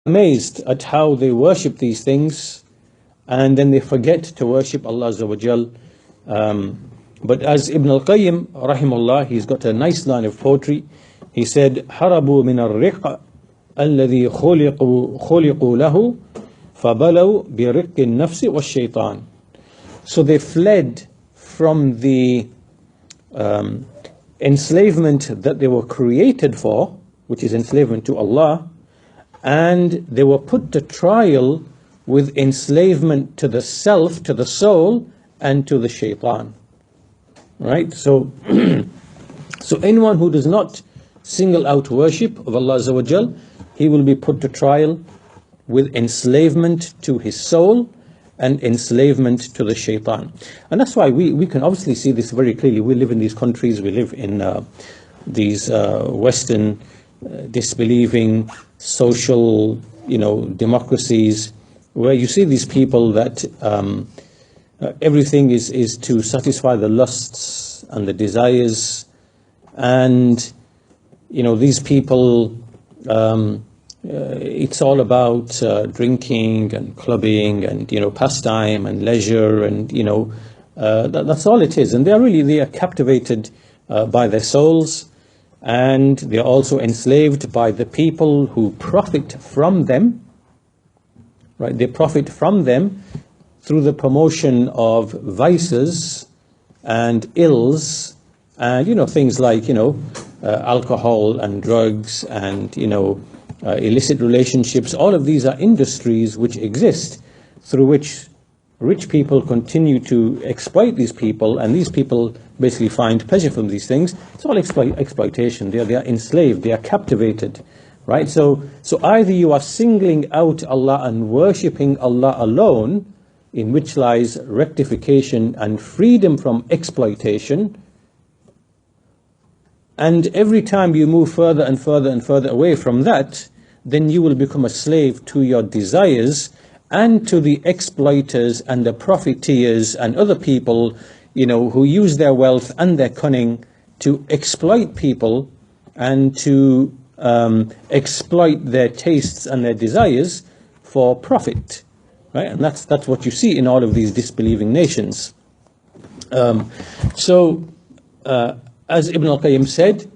amazed at how they worship these things, and then they forget to worship Allah Azza wa Jal. But as Ibn al-Qayyim, rahimahullah, he's got a nice line of poetry. He said, "Harabu min al-riq alladhi khuliqu lahu, fabalau bi riq al-nafsi wa shaytan." So they fled from the enslavement that they were created for, which is enslavement to Allah, and they were put to trial with enslavement to the self, to the soul, and to the shaitan. Right? So, so anyone who does not single out worship of Allah Azza wa Jal, he will be put to trial with enslavement to his soul and enslavement to the shaitan. And that's why we can obviously see this very clearly. We live in these countries, we live in these Western disbelieving social, democracies, where you see these people that everything is to satisfy the lusts and the desires, and these people, it's all about drinking and clubbing and pastime and leisure, and that's all it is. And they are captivated by their souls, and they are also enslaved by the people who profit from them. Right? They profit from them through the promotion of vices and ills, and things like alcohol and drugs and illicit relationships. All of these are industries which exist through which rich people continue to exploit these people, and these people basically find pleasure from these things. It's all exploitation. They are enslaved. They are captivated. Right? So either you are singling out Allah and worshipping Allah alone, in which lies rectification and freedom from exploitation, and every time you move further and further and further away from that, then you will become a slave to your desires and to the exploiters and the profiteers and other people, who use their wealth and their cunning to exploit people and to exploit their tastes and their desires for profit. Right? And that's what you see in all of these disbelieving nations. As Ibn al-Qayyim said,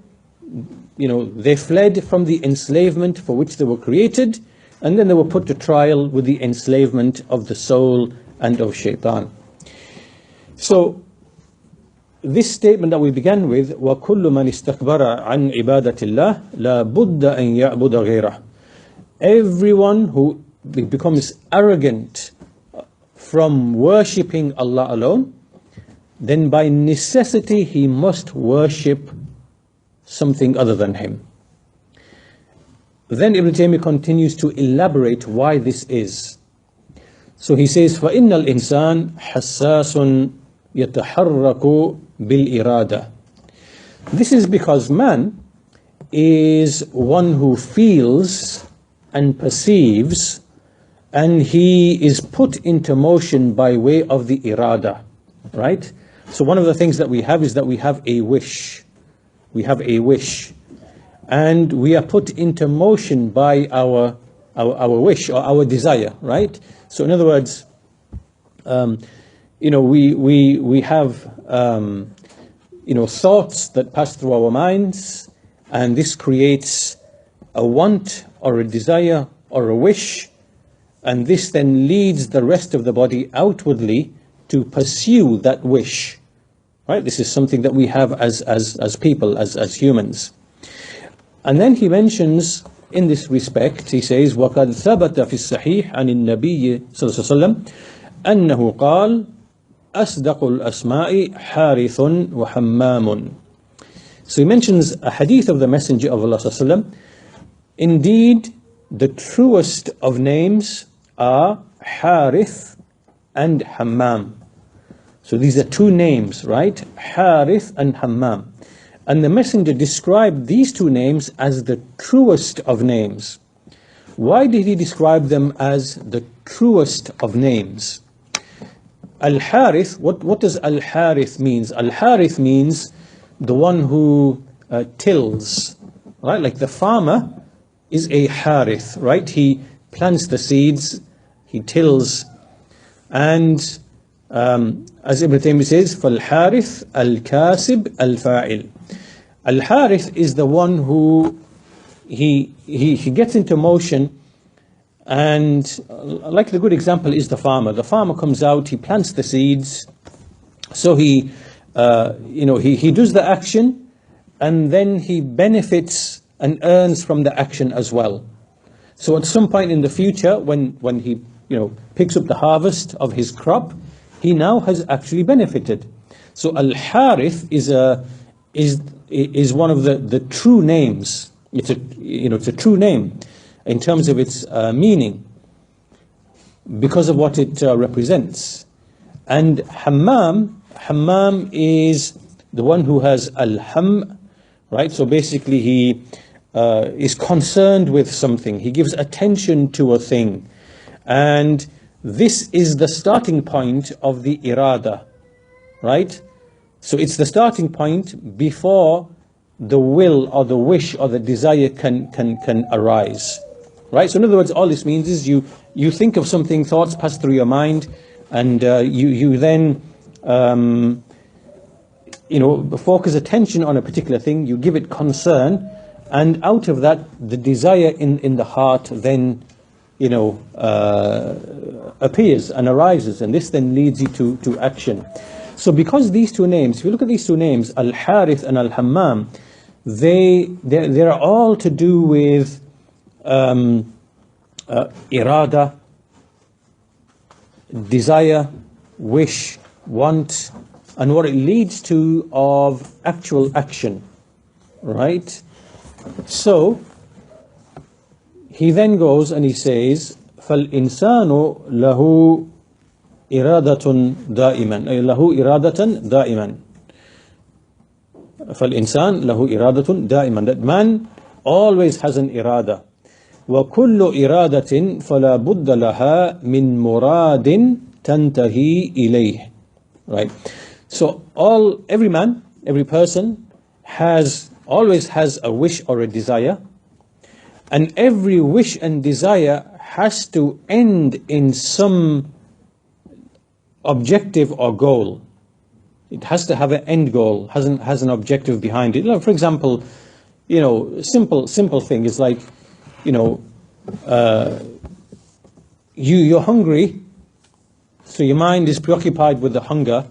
they fled from the enslavement for which they were created, and then they were put to trial with the enslavement of the soul and of Shaytaan. So this statement that we began with, وَكُلُّ مَنِ اسْتَكْبَرَ عَنْ عِبَادَةِ اللَّهِ لَا بُدَّ أَنْ يَعْبُدَ غَيْرَهُ. Everyone who becomes arrogant from worshipping Allah alone, then by necessity he must worship something other than Him. Then Ibn Taymiyyah continues to elaborate why this is. So he says, فَإِنَّ الْإِنسَانِ حَسَّاسٌ يَتَحَرَّكُ بِالْإِرَادَةِ. This is because man is one who feels and perceives, and he is put into motion by way of the irada. Right? So one of the things that we have is that we have a wish. We have a wish. And we are put into motion by our wish or our desire, right? So in other words, we have thoughts that pass through our minds, and this creates a want or a desire or a wish, and this then leads the rest of the body outwardly to pursue that wish. Right? This is something that we have as people, as humans. And then he mentions in this respect, he says, وَقَدْ ثَبَتَ فِي الصَّحِيحِ عَنِ النَّبِيِّ صلى الله عليه وسلم أنه قال أصدق الأسماء حارث وحمام. So he mentions a hadith of the Messenger of Allah صلى الله عليه وسلم. Indeed, the truest of names are Harith and Hammam. So these are two names, right? Harith and Hammam. And the Messenger described these two names as the truest of names. Why did he describe them as the truest of names? Al-Harith, what does Al-Harith means? Al-Harith means the one who tills, right? Like the farmer is a Harith, right? He plants the seeds, he tills, and as Ibn Taymiyyah says, فَالْحَارِث الْكَاسِبْ الْفَاعِلِ. Al-Harith is the one who he gets into motion, and like the good example is the farmer. The farmer comes out, he plants the seeds, so he does the action, and then he benefits and earns from the action as well. So at some point in the future, when he picks up the harvest of his crop, he now has actually benefited. So Al-Harith is one of the true names. It's a true name in terms of its meaning, because of what it represents. And Hammam is the one who has al-ham, right? So basically he is concerned with something. He gives attention to a thing. And this is the starting point of the irada, right? So it's the starting point before the will or the wish or the desire can arise, right? So in other words, all this means is you think of something, thoughts pass through your mind, and you then focus attention on a particular thing, you give it concern, and out of that, the desire in the heart then appears and arises, and this then leads you to action. So because these two names, if you look at these two names, Al-Harith and Al-Hammam, they're all to do with irada, desire, wish, want, and what it leads to of actual action, right? So he then goes and he says, فَالْإِنسَانُ لَهُ إِرَادَةٌ دَائِمًا أي له إرادة دائما. فَالْإِنسَانُ لَهُ إِرَادَةٌ دَائِمًا. That man always has an irada. وَكُلُّ إِرَادَةٍ فَلَا بُدَّ لَهَا مِن مُرَادٍ تَنْتَهِي إِلَيْهِ. Right? So every man, every person always has a wish or a desire, and every wish and desire has to end in some objective or goal. It has to have an end goal, has an objective behind it. For example, simple thing is like, you're hungry, so your mind is preoccupied with the hunger.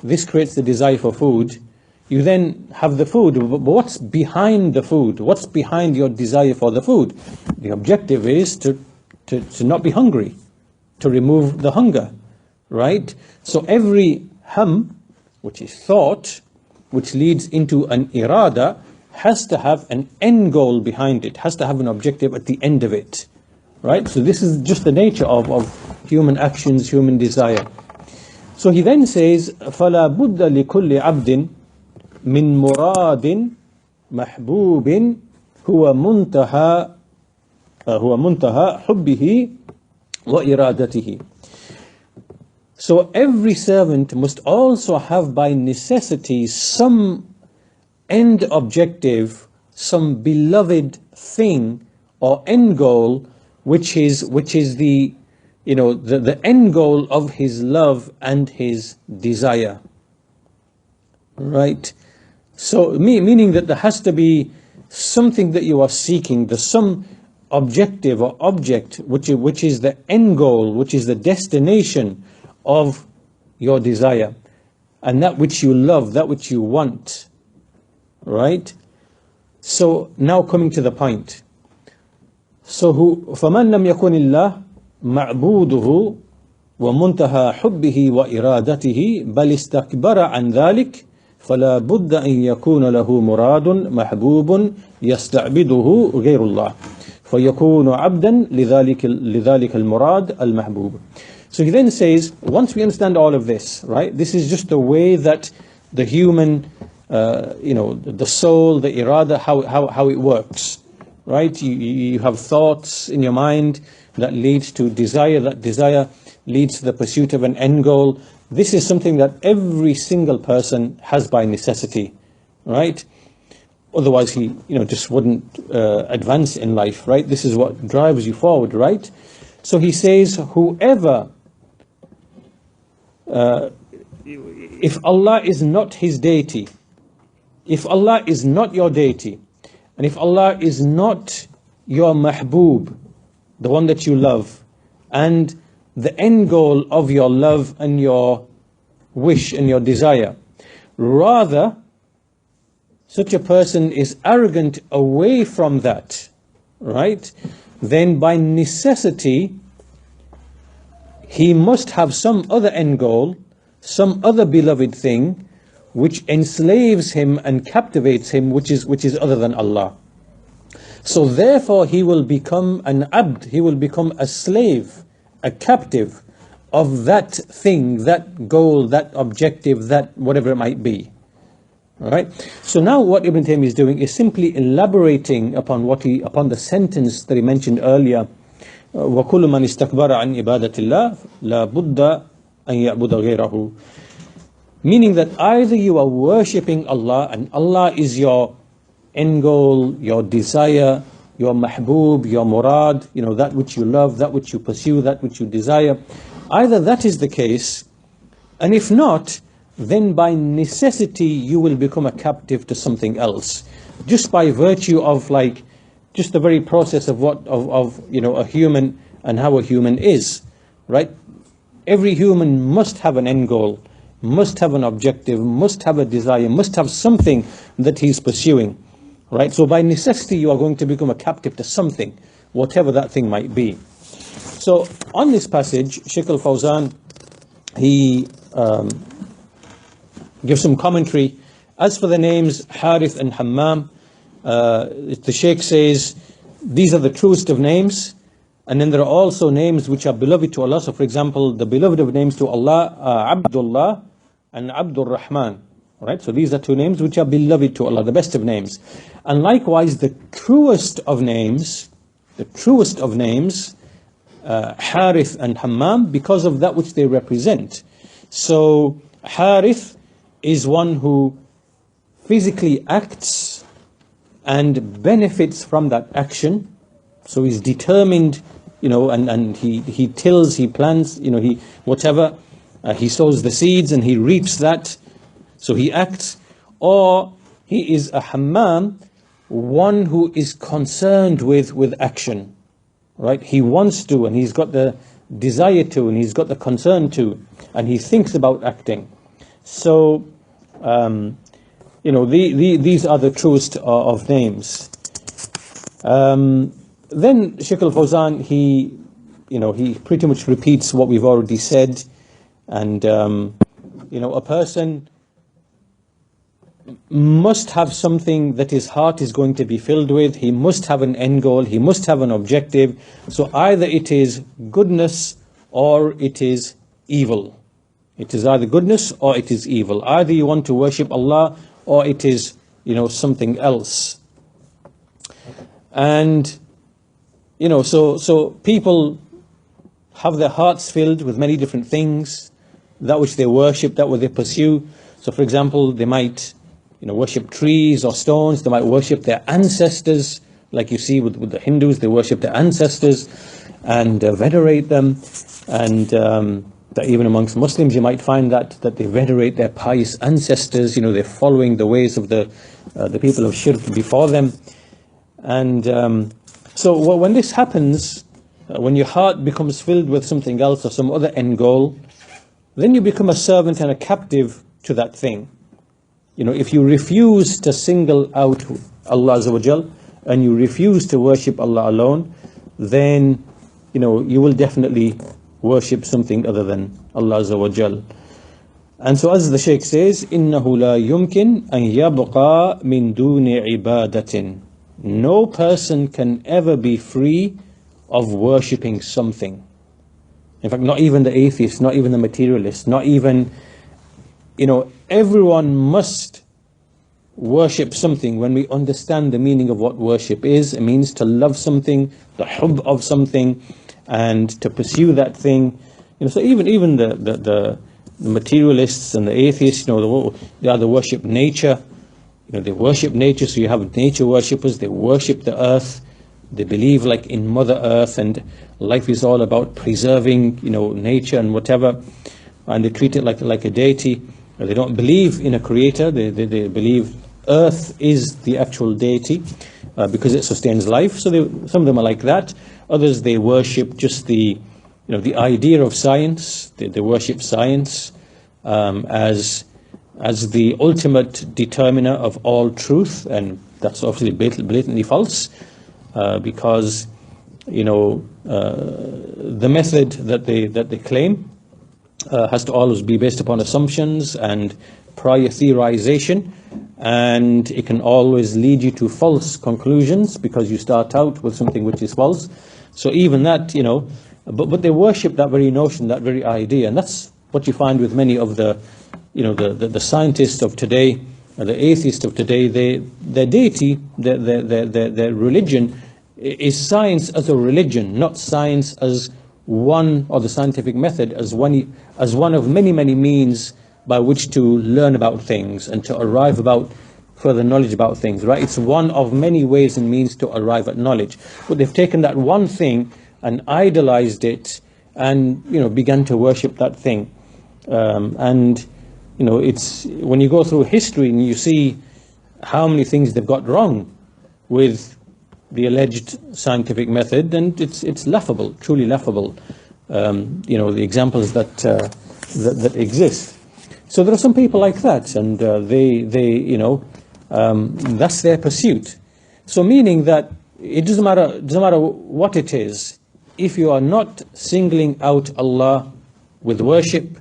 This creates the desire for food. You then have the food, but what's behind the food? What's behind your desire for the food? The objective is to not be hungry, to remove the hunger, right? So every which is thought, which leads into an irada, has to have an end goal behind it, has to have an objective at the end of it, right? So this is just the nature of human actions, human desire. So he then says, فَلَا بُدَّ لِكُلِّ عَبْدٍ مِّن مُرَادٍ مَحْبُوبٍ هُوَ مُنْتَهَى حُبِّهِ وَإِرَادَتِهِ. So every servant must also have by necessity some end objective, some beloved thing or end goal, which is the end goal of his love and his desire, right? So meaning that there has to be something that you are seeking, some objective or object which is the end goal, which is the destination of your desire, and that which you love, that which you want, right? So now coming to the point. So فَمَنْ لَمْ يَكُنِ اللَّهِ مَعْبُودُهُ وَمُنْتَهَى حُبِّهِ وَإِرَادَتِهِ بَلِ اسْتَكْبَرَ عَنْ ذَلِكَ فَلَا بُدَّ أَنْ يَكُونَ لَهُ مُرَادٌ مَحْبُوبٌ يَسْتَعْبِدُهُ غَيْرُ اللَّهِ فَيَكُونُ عَبْدًا لِذَلِكَ الْمُرَادِ الْمَحْبُوبِ. So he then says, once we understand all of this, right, this is just the way that the human, the soul, the irada, how it works, right? You have thoughts in your mind that leads to desire, that desire leads to the pursuit of an end goal. This is something that every single person has by necessity, right? Otherwise, he, just wouldn't advance in life, right? This is what drives you forward, right? So he says, whoever, if Allah is not his deity, if Allah is not your deity, and if Allah is not your mahbub, the one that you love, and the end goal of your love and your wish and your desire, rather, such a person is arrogant away from that, right? Then by necessity, he must have some other end goal, some other beloved thing, which enslaves him and captivates him, which is other than Allah. So therefore he will become an abd, he will become a slave, a captive of that thing, that goal, that objective, that whatever it might be. All right. So now what Ibn Taymiyyah is doing is simply elaborating upon the sentence that he mentioned earlier. وَكُلُّ مَنِ اسْتَكْبَرَ عَنْ إِبَادَةِ اللَّهِ لَا بُدَّ أَنْ يَعْبُدَ غَيْرَهُ. Meaning that either you are worshipping Allah and Allah is your end goal, your desire, your mahbub, your murad, that which you love, that which you pursue, that which you desire. Either that is the case, and if not, then by necessity you will become a captive to something else, just by virtue of just the very process of a human and how a human is, right? Every human must have an end goal, must have an objective, must have a desire, must have something that he's pursuing, right? So by necessity you are going to become a captive to something, whatever that thing might be. So on this passage, Shaykh al-Fawzan, he gives some commentary. As for the names Harith and Hammam, the Shaykh says these are the truest of names, and then there are also names which are beloved to Allah. So for example, the beloved of names to Allah are Abdullah and Abdul Rahman. Right? So these are two names which are beloved to Allah, the best of names. And likewise, the truest of names, Harith and Hammam, because of that which they represent. So Harith is one who physically acts and benefits from that action. So he's determined, and he tills, he plants, he whatever, he sows the seeds and he reaps that. So he acts. Or he is a Hammam, one who is concerned with action, right? He wants to, and he's got the desire to, and he's got the concern to, and he thinks about acting. So, these are the truest of names. Then Shaykh al-Fawzan, he pretty much repeats what we've already said, and a person must have something that his heart is going to be filled with. He must have an end goal, he must have an objective. So either it is goodness or it is evil. It is either goodness or it is evil. Either you want to worship Allah or it is, something else. And, so people have their hearts filled with many different things, that which they worship, that which they pursue. So for example, they might, worship trees or stones. They might worship their ancestors, like you see with the Hindus. They worship their ancestors and venerate them. And that even amongst Muslims, you might find that they venerate their pious ancestors. They're following the ways of the people of shirk before them. And so when this happens, when your heart becomes filled with something else or some other end goal, then you become a servant and a captive to that thing. If you refuse to single out Allah Azza wa Jal, and you refuse to worship Allah alone, then you will definitely worship something other than Allah Azza wa Jal. And so as the Shaykh says, إِنَّهُ لَا يُمْكِنْ أَنْ يَبْقَى مِنْ دُونِ عِبَادَةٍ. No person can ever be free of worshipping something. In fact, not even the atheist, not even the materialist, not even, everyone must worship something. When we understand the meaning of what worship is, it means to love something, the hubb of something, and to pursue that thing. So even the materialists and the atheists, they either worship nature, they worship nature, so you have nature worshippers, they worship the earth, they believe like in Mother Earth, and life is all about preserving, nature and whatever, and they treat it like a deity. They don't believe in a creator, they believe earth is the actual deity because it sustains life. So some of them are like that. Others, they worship just the idea of science. They worship science as the ultimate determiner of all truth, and that's obviously blatantly false, because the method that they claim has to always be based upon assumptions and prior theorization, and it can always lead you to false conclusions because you start out with something which is false. So even that, but they worship that very notion, that very idea, and that's what you find with many of the scientists of today, the atheists of today. Their deity, their religion is science as a religion, not science as one, or the scientific method as one of many means by which to learn about things and to arrive about further knowledge about things, right? It's one of many ways and means to arrive at knowledge. But they've taken that one thing and idolized it and, began to worship that thing. It's when you go through history and you see how many things they've got wrong with the alleged scientific method, and it's laughable, truly laughable. The examples that exist. So there are some people like that, and that's their pursuit. So meaning that it doesn't matter what it is, if you are not singling out Allah with worship,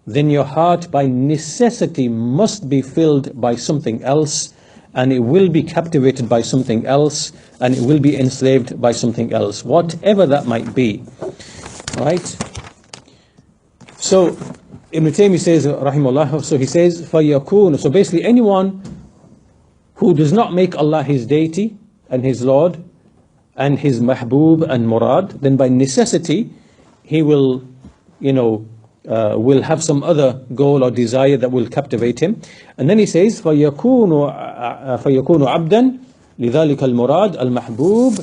then your heart by necessity must be filled by something else, and it will be captivated by something else, and it will be enslaved by something else, whatever that might be, right? So Ibn Taymiyyah says, rahimahullah, so he says, فَيَكُونُ, so basically anyone who does not make Allah his deity and his Lord and his mahbub and murad, then by necessity he will have some other goal or desire that will captivate him. And then he says, فَيَكُونُ عَبْدًا لِذَلِكَ الْمُرَادِ الْمَحْبُوبِ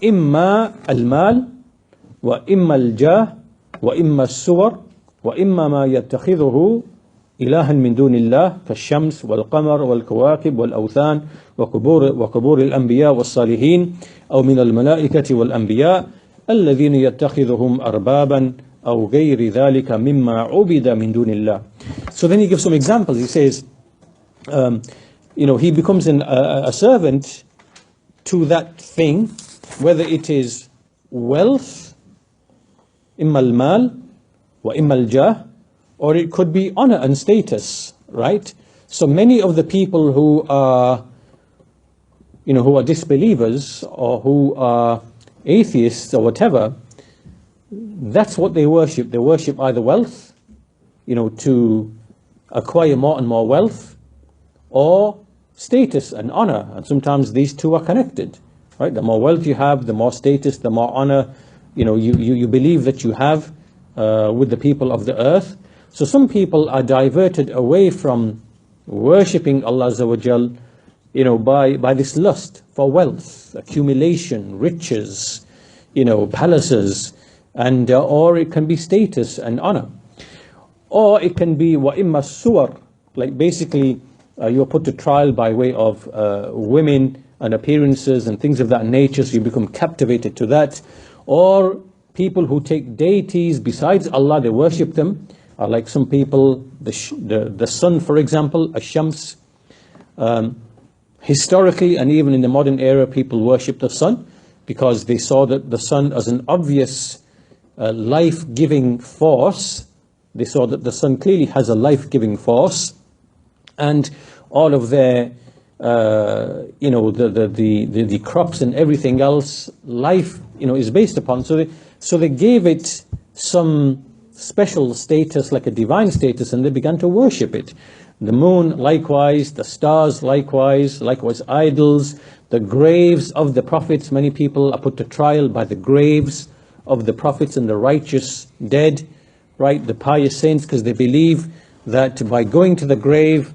إِمَّا الْمَالِ وَإِمَّا الْجَاهِ وَإِمَّا السُّوَرِ وَإِمَّا مَا يَتَّخِذُهُ إِلَهًا مِنْ دُونِ اللَّهِ كَالشَّمْسِ وَالْقَمَرِ وَالْكَوَاكِبِ وَالْأَوْثَانِ وَقُبُورِ الْأَنْبِيَاءِ وَالصَّالِحِينَ أو من الملائكة والأنبياء الذين يتخذهم أربابا أو غير ذلك مما عبد من دون الله. So then he gives some examples. He says, he becomes a servant to that thing, whether it is wealth, إما المال وإما الجاه, or it could be honor and status, right? So many of the people who are disbelievers or who are atheists or whatever, that's what they worship. They worship either wealth, to acquire more and more wealth, or status and honor. And sometimes these two are connected, right? The more wealth you have, the more status, the more honor, you believe that you have with the people of the earth. So some people are diverted away from worshipping Allah Azza wa Jal, by this lust for wealth, accumulation, riches, palaces, and or it can be status and honor, or it can be وَإِمَّا السُّوَرِ, like basically you're put to trial by way of women and appearances and things of that nature, so you become captivated to that. Or people who take deities besides Allah, they worship them, like some people, the sun, for example, Ash-Shams. Historically and even in the modern era, people worship the sun because they saw that the sun as an obvious life-giving force. They saw that the sun clearly has a life-giving force, and all of their, the crops and everything else, life, is based upon. So they gave it some special status, like a divine status, and they began to worship it. The moon, likewise, the stars, likewise idols, the graves of the prophets. Many people are put to trial by the graves of the prophets and the righteous dead, right? The pious saints, because they believe that by going to the grave,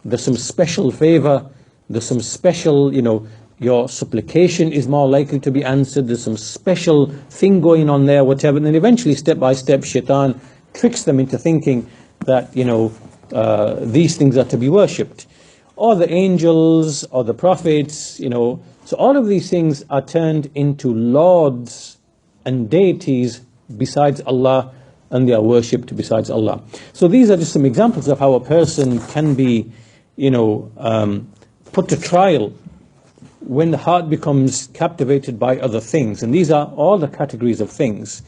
there's some special favor There's some special, your supplication is more likely to be answered. There's some special thing going on there, whatever. And then eventually, step by step, Shaytaan tricks them into thinking that, these things are to be worshipped. Or the angels, or the prophets, So all of these things are turned into lords and deities besides Allah, and they are worshipped besides Allah. So these are just some examples of how a person can be, put to trial when the heart becomes captivated by other things. And these are all the categories of things: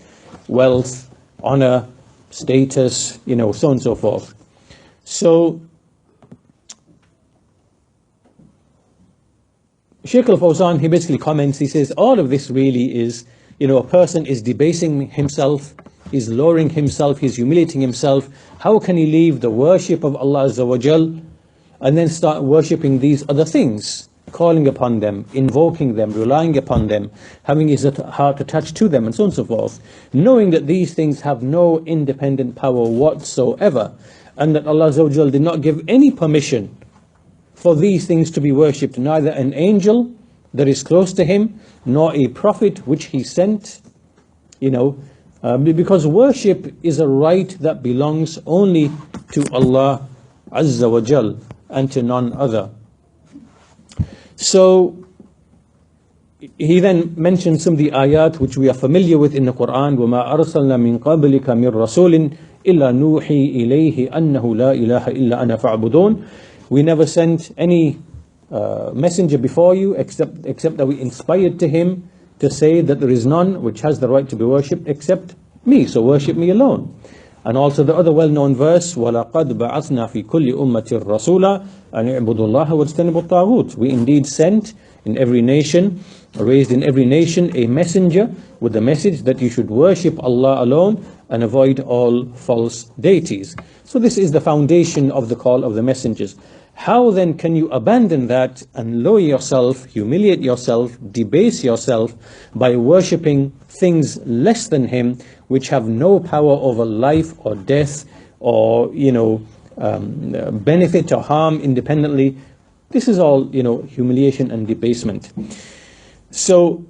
wealth, honor, status, so on and so forth. So Shaykh al-Fawzan, he basically comments, he says, all of this really is, a person is debasing himself, he's lowering himself, he's humiliating himself. How can he leave the worship of Allah Azza wa Jal and then start worshipping these other things, calling upon them, invoking them, relying upon them, having his heart attached to them, and so on and so forth, knowing that these things have no independent power whatsoever, and that Allah Azza wa Jal did not give any permission for these things to be worshipped, neither an angel that is close to him, nor a prophet which he sent, because worship is a right that belongs only to Allah Azza wa Jal and to none other. So he then mentioned some of the ayat which we are familiar with in the Quran. وَمَا أَرْسَلْنَا مِن قَبْلِكَ مِن رَسُولٍ إِلَّا نُوحِي إِلَيْهِ أَنَّهُ لَا إِلَهَ إِلَّا أَنَا فَاعْبُدُونَ. We never sent any messenger before you except that we inspired to him to say that there is none which has the right to be worshipped except me, so worship me alone. And also the other well-known verse, وَلَقَدْ بَعَثْنَا فِي كُلِّ أُمَّةٍ رَسُولًا أَنِ اعْبُدُوا اللَّهَ وَاجْتَنِبُوا الطَّاغُوتَ. We indeed sent in every nation, raised in every nation, a messenger with the message that you should worship Allah alone and avoid all false deities. So this is the foundation of the call of the messengers. How then can you abandon that and lower yourself, humiliate yourself, debase yourself by worshipping things less than him, which have no power over life or death or, benefit or harm independently? This is all, humiliation and debasement. So